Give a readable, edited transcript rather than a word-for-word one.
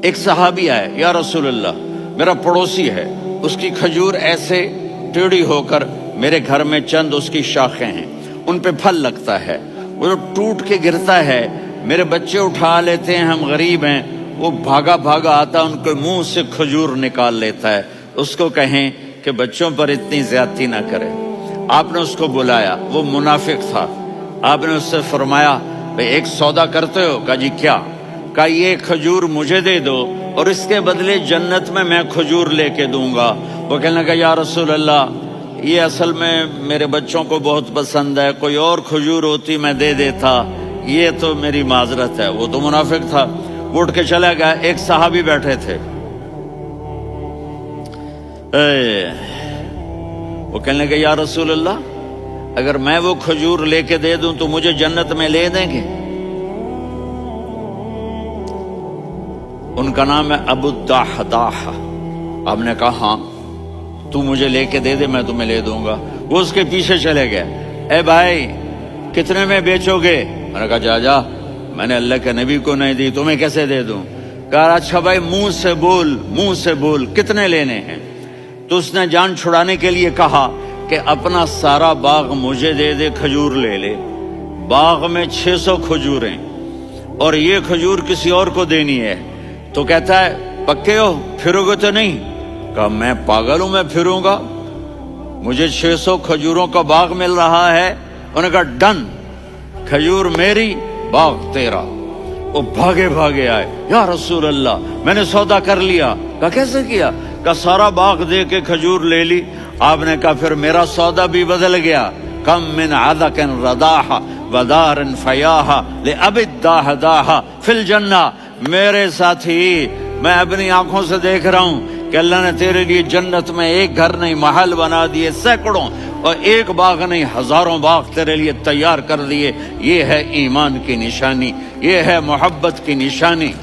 ایک صحابی آئے، یا رسول اللہ میرا پڑوسی ہے، اس کی کھجور ایسے ٹیڑھی ہو کر میرے گھر میں چند اس کی شاخیں ہیں، ان پہ پھل لگتا ہے، وہ ٹوٹ کے گرتا ہے، میرے بچے اٹھا لیتے ہیں، ہم غریب ہیں، وہ بھاگا بھاگا آتا ان کے منہ سے کھجور نکال لیتا ہے، اس کو کہیں کہ بچوں پر اتنی زیادتی نہ کرے۔ آپ نے اس کو بلایا، وہ منافق تھا، آپ نے اس سے فرمایا بھئی ایک سودا کرتے ہو؟ کہا جی کیا؟ کہا یہ کھجور مجھے دے دو اور اس کے بدلے جنت میں کھجور لے کے دوں گا۔ وہ کہنے لگا یا رسول اللہ یہ اصل میں میرے بچوں کو بہت پسند ہے، کوئی اور کھجور ہوتی میں دے دیتا، یہ تو میری معذرت ہے۔ وہ تو منافق تھا، وہ اٹھ کے چلا گیا۔ ایک صحابی بیٹھے تھے، وہ کہنے لگے یا رسول اللہ اگر میں وہ کھجور لے کے دے دوں تو مجھے جنت میں لے دیں گے؟ ان کا نام ہے ابو الدحداح۔ آپ نے کہا ہاں تو مجھے لے کے دے دے میں تمہیں لے دوں گا۔ وہ اس کے پیچھے چلے گئے، اے بھائی کتنے میں بیچو گے؟ میں نے کہا جا میں نے اللہ کے نبی کو نہیں دی، تمہیں کیسے دے دوں؟ کہا اچھا بھائی منہ سے بول کتنے لینے ہیں؟ تو اس نے جان چھڑانے کے لیے کہا کہ اپنا سارا باغ مجھے دے دے، کھجور لے لے۔ باغ میں 600 کھجوریں اور یہ کھجور کسی اور کو دینی ہے۔ تو کہتا ہے پکے ہو، پھرو گے تو نہیں؟ کہا میں پاگل ہوں، میں پھروں گا؟ مجھے 600 کھجوروں کا باغ مل رہا ہے۔ انہوں نے کہا ڈن، کھجور میری باغ تیرا۔ وہ بھاگے بھاگے آئے، یا رسول اللہ میں نے سودا کر لیا۔ کہا کیسے کیا؟ کہا سارا باغ دے کے کھجور لے لی۔ آپ نے کہا پھر میرا سودا بھی بدل گیا۔ کم من عدق رداح ودار فیاح لأبی الدحداح فی الجنہ۔ میرے ساتھی میں اپنی آنکھوں سے دیکھ رہا ہوں کہ اللہ نے تیرے لیے جنت میں ایک گھر نہیں محل بنا دیے سینکڑوں، اور ایک باغ نہیں ہزاروں باغ تیرے لیے تیار کر دیے۔ یہ ہے ایمان کی نشانی، یہ ہے محبت کی نشانی۔